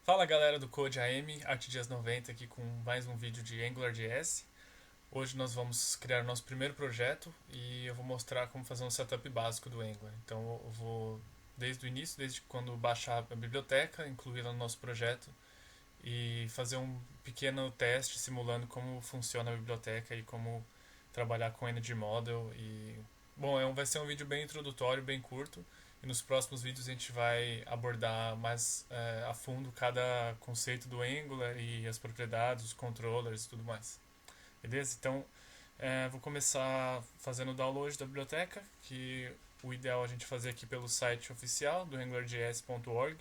Fala galera do Code AM, ArtDias90 aqui com mais um vídeo de AngularJS. Hoje nós vamos criar o nosso primeiro projeto e eu vou mostrar como fazer um setup básico do Angular. Então eu vou desde o início, desde quando baixar a biblioteca, incluí-la no nosso projeto e fazer um pequeno teste simulando como funciona a biblioteca e como trabalhar com Energy Model. Bom, vai ser um vídeo bem introdutório, bem curto. E nos próximos vídeos a gente vai abordar mais a fundo cada conceito do Angular e as propriedades, os controllers e tudo mais. Beleza? Então, vou começar fazendo o download da biblioteca, que o ideal é a gente fazer aqui pelo site oficial do angularjs.org.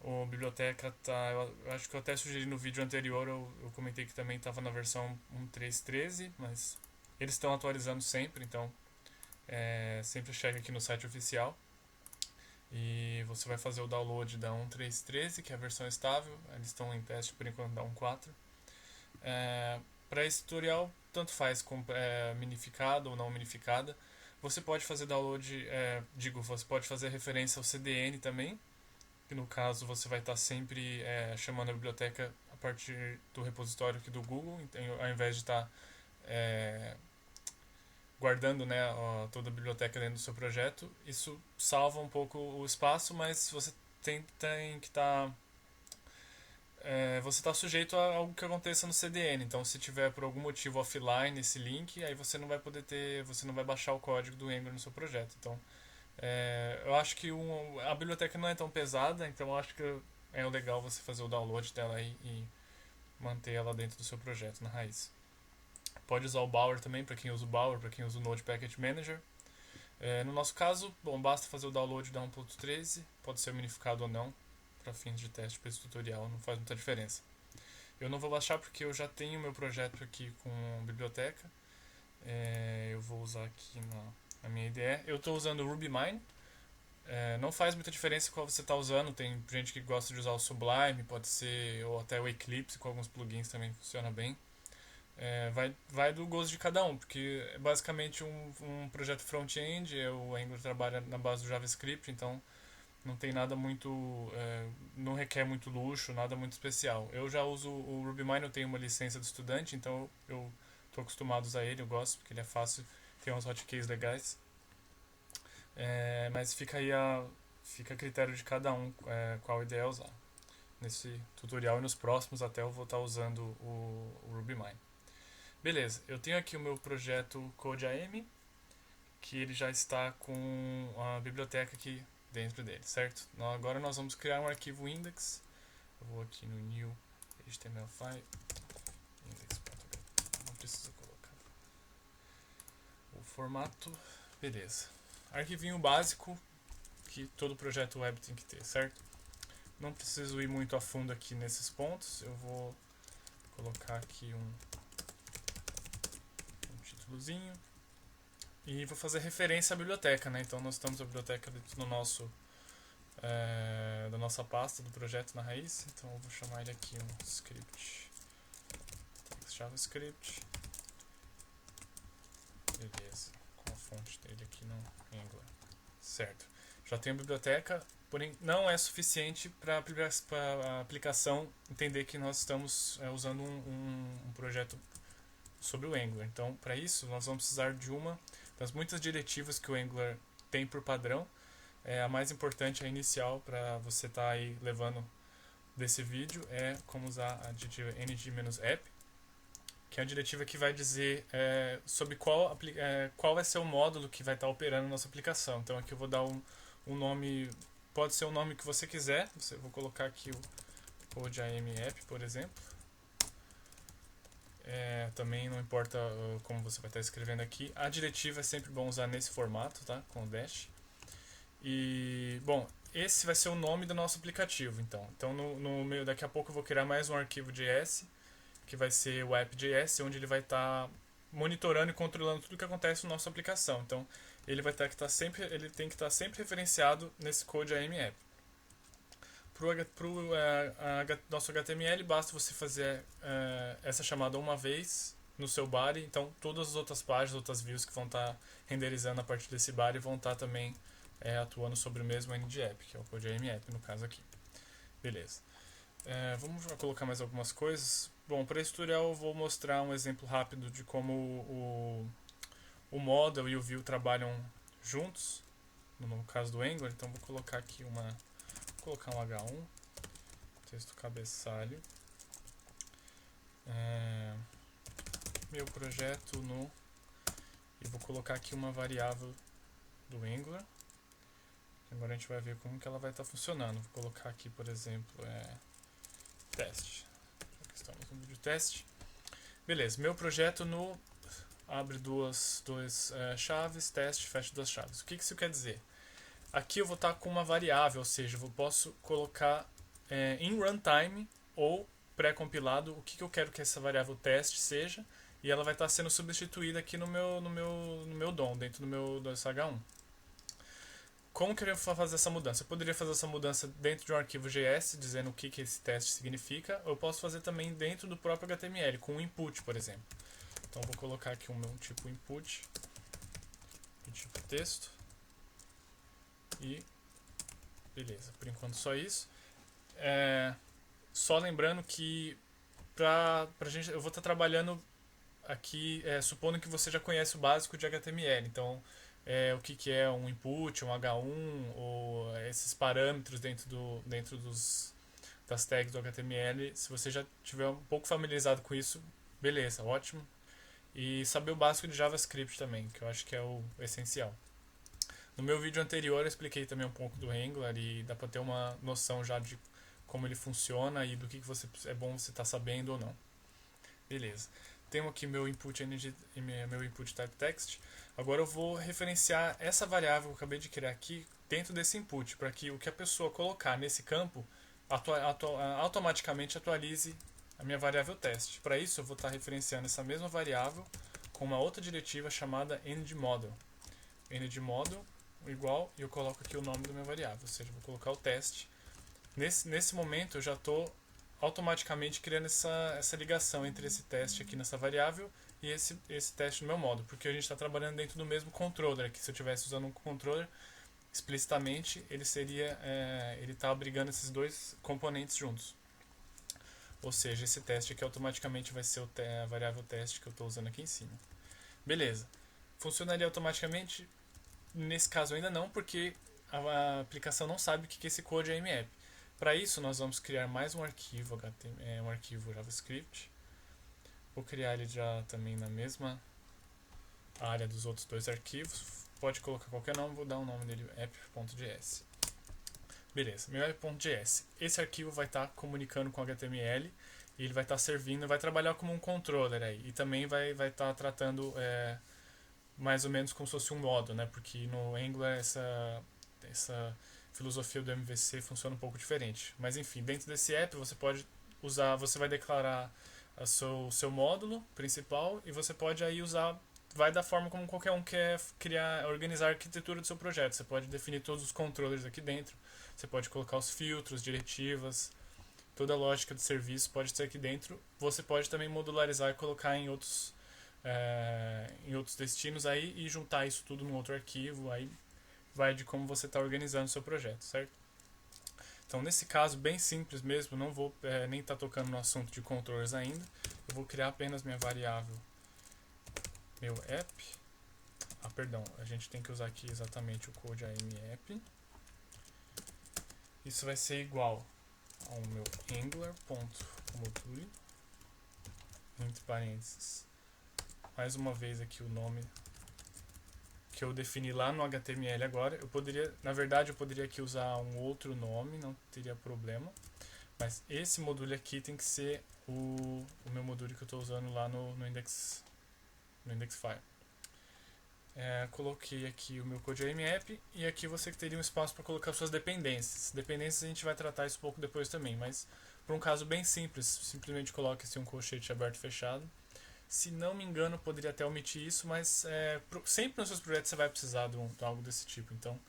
A biblioteca tá, eu acho que eu até sugeri no vídeo anterior, eu comentei que também estava na versão 1.3.13, mas eles estão atualizando sempre, então sempre cheque aqui no site oficial. E você vai fazer o download da 1.3.13, que é a versão estável. Eles estão em teste por enquanto da 1.4. Para esse tutorial, tanto faz com minificada ou não minificada. Você pode fazer download, você pode fazer referência ao CDN também, que no caso você vai estar sempre chamando a biblioteca a partir do repositório aqui do Google, então, ao invés de estar guardando, né, toda a biblioteca dentro do seu projeto. Isso salva um pouco o espaço, mas você tem que estar você está sujeito a algo que aconteça no CDN. Então, se tiver por algum motivo offline esse link, aí você não vai poder você não vai baixar o código do Angular no seu projeto. Então, eu acho que a biblioteca não é tão pesada, então eu acho que é legal você fazer o download dela aí e manter ela dentro do seu projeto na raiz. Pode usar o Bower também, para quem usa o Bower, para quem usa o Node Package Manager. No nosso caso, bom, basta fazer o download da 1.13, pode ser minificado ou não, para fins de teste para esse tutorial, não faz muita diferença. Eu não vou baixar porque eu já tenho meu projeto aqui com biblioteca. Eu vou usar aqui na minha IDE. Eu estou usando o RubyMine. Não faz muita diferença qual você está usando. Tem gente que gosta de usar o Sublime, pode ser, ou até o Eclipse, com alguns plugins também funciona bem. Vai do gosto de cada um, porque é basicamente um projeto front-end. O Angular trabalha na base do JavaScript, então não tem nada muito, não requer muito luxo, nada muito especial. Eu já uso o RubyMine, eu tenho uma licença de estudante, então eu estou acostumado a usar ele, eu gosto, porque ele é fácil, tem uns hotkeys legais. Mas fica a critério de cada um qual ideia usar. Nesse tutorial e nos próximos até eu vou estar usando o RubyMine. Beleza, eu tenho aqui o meu projeto CodeAM, que ele já está com a biblioteca aqui dentro dele, certo? Agora nós vamos criar um arquivo index. Eu vou aqui no new HTML5 index.html. Não preciso colocar o formato. Beleza. Arquivinho básico que todo projeto web tem que ter, certo? Não preciso ir muito a fundo aqui nesses pontos. Eu vou colocar aqui um títulozinho e vou fazer referência à biblioteca, né? Então nós estamos a biblioteca dentro do da nossa pasta do projeto na raiz. Então eu vou chamar ele aqui um script JavaScript. Beleza, com a fonte dele aqui no Angular. Certo. Já tenho a biblioteca, porém não é suficiente para a aplicação entender que nós estamos usando um projeto sobre o Angular. Então, para isso, nós vamos precisar de uma das muitas diretivas que o Angular tem por padrão. A mais importante, a inicial, para você estar aí levando desse vídeo, é como usar a diretiva ng-app, que é a diretiva que vai dizer sobre qual vai ser o módulo que vai estar operando a nossa aplicação. Então, aqui eu vou dar um nome, pode ser o nome que você quiser. Vou colocar aqui o CodeAM App, por exemplo. Também não importa como você vai estar escrevendo aqui. A diretiva é sempre bom usar nesse formato, tá? Com o dash. E, bom, esse vai ser o nome do nosso aplicativo, então. Então, daqui a pouco eu vou criar mais um arquivo JS, que vai ser o app.js, onde ele vai estar monitorando e controlando tudo que acontece na nossa aplicação. Então, ele tem que estar sempre referenciado nesse CodeAM App. Para o nosso HTML, basta você fazer essa chamada uma vez no seu body. Então, todas as outras páginas, outras views que vão estar renderizando a partir desse body vão estar também atuando sobre o mesmo ng-app, que é o CodeAM App no caso aqui. Beleza. Vamos colocar mais algumas coisas. Bom, para esse tutorial eu vou mostrar um exemplo rápido de como o Model e o Vue trabalham juntos, no caso do Angular. Então vou colocar aqui vou colocar um H1, texto cabeçalho, meu projeto no, e vou colocar aqui uma variável do Angular. Agora a gente vai ver como que ela vai estar funcionando. Vou colocar aqui, por exemplo, teste. Já que estamos no vídeo teste. Beleza, meu projeto no abre duas chaves, teste, fecha duas chaves. O que isso quer dizer? Aqui eu vou estar com uma variável, ou seja, eu posso colocar em runtime ou pré-compilado o que eu quero que essa variável teste seja, e ela vai estar sendo substituída aqui no meu DOM, dentro do H1. Como que eu vou fazer essa mudança? Eu poderia fazer essa mudança dentro de um arquivo JS, dizendo o que esse teste significa, ou eu posso fazer também dentro do próprio HTML, com um input, por exemplo. Então vou colocar aqui um tipo input, um tipo texto, e beleza, por enquanto só isso. Só lembrando que pra gente, eu vou estar trabalhando aqui, supondo que você já conhece o básico de HTML, então o que é um input, um H1, ou esses parâmetros dentro das tags do HTML. Se você já tiver um pouco familiarizado com isso, beleza, ótimo. E saber o básico de JavaScript também, que eu acho que é o essencial. No meu vídeo anterior eu expliquei também um pouco do Angular e dá para ter uma noção já de como ele funciona e do que você é bom você estar sabendo ou não. Beleza. Tenho aqui meu input energy e meu input type text. Agora eu vou referenciar essa variável que eu acabei de criar aqui dentro desse input, para que o que a pessoa colocar nesse campo automaticamente atualize a minha variável teste. Para isso eu vou estar referenciando essa mesma variável com uma outra diretiva chamada endModel. EndModel igual, e eu coloco aqui o nome da minha variável, ou seja, vou colocar o teste. Nesse momento eu já estou automaticamente criando essa ligação entre esse teste aqui nessa variável e esse teste no meu modo, porque a gente está trabalhando dentro do mesmo controller aqui. Se eu estivesse usando um controller explicitamente, ele está abrigando esses dois componentes juntos. Ou seja, esse teste aqui automaticamente vai ser a variável teste que eu estou usando aqui em cima. Beleza. Funcionaria automaticamente? Nesse caso ainda não, porque a aplicação não sabe o que esse code é IMAP. Para isso, nós vamos criar mais um arquivo, um arquivo JavaScript. Vou criar ele já também na mesma área dos outros dois arquivos. Pode colocar qualquer nome, vou dar o nome dele app.js. Beleza, meu app.js. Esse arquivo vai estar comunicando com o HTML e ele vai estar servindo, vai trabalhar como um controller aí. E também vai estar tratando mais ou menos como se fosse um modo, né? Porque no Angular essa filosofia do MVC funciona um pouco diferente. Mas enfim, dentro desse app você pode usar, você vai declarar o seu módulo principal e você pode aí usar, vai da forma como qualquer um quer organizar a arquitetura do seu projeto. Você pode definir todos os controllers aqui dentro, você pode colocar os filtros, diretivas, toda a lógica do serviço pode ser aqui dentro. Você pode também modularizar e colocar em outros destinos aí e juntar isso tudo num outro arquivo. Aí vai de como você está organizando o seu projeto, certo? Então, nesse caso, bem simples mesmo, não vou nem estar tocando no assunto de controllers ainda. Eu vou criar apenas minha variável, meu app. Perdão, a gente tem que usar aqui exatamente o code AMApp. Isso vai ser igual ao meu angular.module, entre parênteses. Mais uma vez aqui o nome que eu defini lá no HTML agora. Na verdade, eu poderia aqui usar um outro nome, não teria problema. Mas esse module aqui tem que ser o meu module que eu estou usando lá no index file. Coloquei aqui o meu code AMApp e aqui você teria um espaço para colocar suas dependências. Dependências a gente vai tratar isso um pouco depois também, mas por um caso bem simples, simplesmente coloque um colchete aberto e fechado. Se não me engano, eu poderia até omitir isso, mas sempre nos seus projetos você vai precisar de algo desse tipo. Então,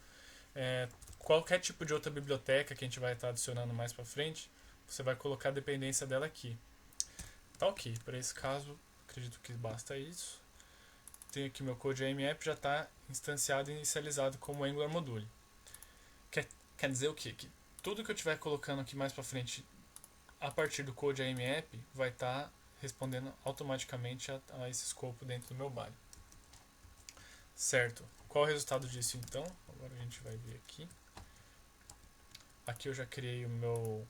qualquer tipo de outra biblioteca que a gente vai estar adicionando mais para frente, você vai colocar a dependência dela aqui. Tá ok, para esse caso, acredito que basta isso. Tenho aqui meu code AMApp, já está instanciado e inicializado como Angular Module. Quer dizer o quê? Que tudo que eu estiver colocando aqui mais para frente a partir do Code AMApp vai estar respondendo automaticamente a esse escopo dentro do meu body. Certo. Qual é o resultado disso então? Agora a gente vai ver aqui. Aqui eu já criei o meu...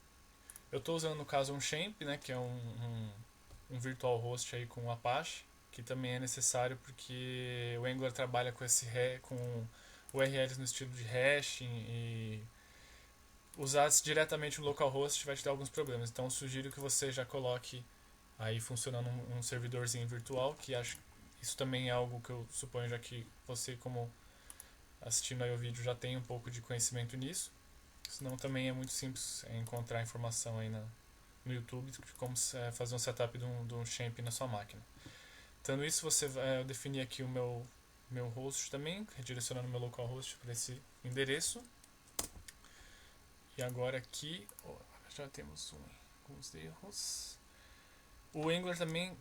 Eu estou usando no caso um Champ, né, que é um virtual host aí com Apache, que também é necessário porque o Angular trabalha com com URLs no estilo de hashing e usar diretamente o localhost vai te dar alguns problemas. Então sugiro que você já coloque aí funcionando um servidorzinho virtual, que acho isso também é algo que eu suponho já que você, como assistindo aí o vídeo, já tem um pouco de conhecimento nisso. Senão também é muito simples encontrar informação aí no YouTube de como fazer um setup de um champ na sua máquina. Tendo isso, você vai definir aqui o meu host também, redirecionando o meu localhost para esse endereço. E agora aqui já temos alguns erros. O Angular também,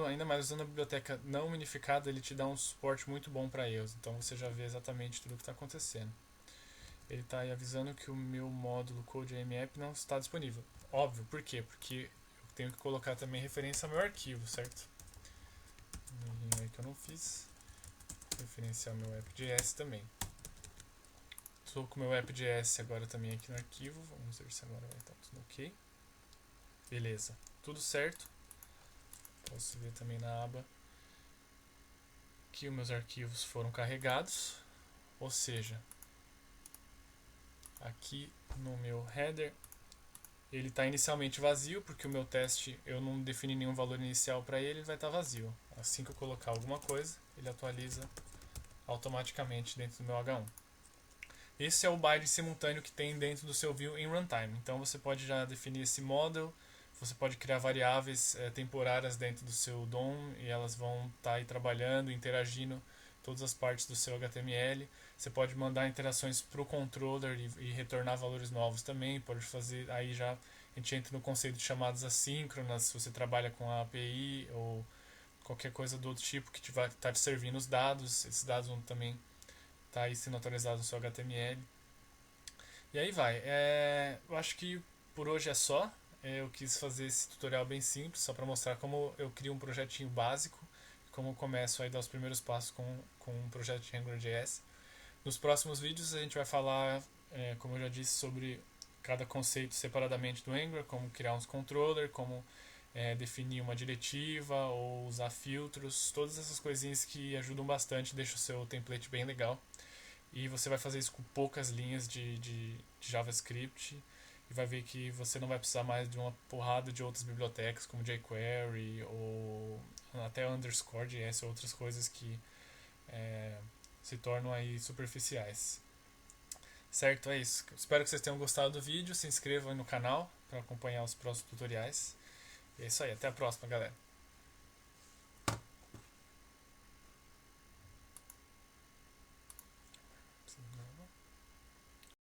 ainda mais usando a biblioteca não minificada, ele te dá um suporte muito bom para erros. Então você já vê exatamente tudo o que está acontecendo. Ele está aí avisando que o meu módulo Code AMApp não está disponível. Óbvio, por quê? Porque eu tenho que colocar também referência ao meu arquivo, certo? Um aí que eu não fiz. Referenciar o meu app.js também. Estou com o meu app.js agora também aqui no arquivo. Vamos ver se agora vai estar tudo ok. Beleza, tudo certo. Posso ver também na aba que os meus arquivos foram carregados. Ou seja, aqui no meu header ele está inicialmente vazio, porque o meu teste eu não defini nenhum valor inicial para ele vai estar vazio. Assim que eu colocar alguma coisa, ele atualiza automaticamente dentro do meu H1. Esse é o bind simultâneo que tem dentro do seu view em runtime. Então você pode já definir esse model, você pode criar variáveis temporárias dentro do seu DOM e elas vão estar aí trabalhando, interagindo todas as partes do seu HTML. Você pode mandar interações para o controller e retornar valores novos também. Pode fazer, aí já a gente entra no conceito de chamadas assíncronas, se você trabalha com a API ou qualquer coisa do outro tipo que vai estar te servindo os dados. Esses dados vão também estar aí sendo atualizados no seu HTML. E aí vai. Eu acho que por hoje é só. Eu quis fazer esse tutorial bem simples, só para mostrar como eu crio um projetinho básico, como eu começo a dar os primeiros passos com um projeto de AngularJS. Nos próximos vídeos a gente vai falar, como eu já disse, sobre cada conceito separadamente do Angular, como criar uns controller, como definir uma diretiva ou usar filtros, todas essas coisinhas que ajudam bastante, deixam o seu template bem legal. E você vai fazer isso com poucas linhas de JavaScript e vai ver que você não vai precisar mais de uma porrada de outras bibliotecas como jQuery ou até underscore JS ou outras coisas que se tornam aí superficiais. Certo, é isso. Espero que vocês tenham gostado do vídeo. Se inscrevam aí no canal para acompanhar os próximos tutoriais. E é isso aí, até a próxima, galera.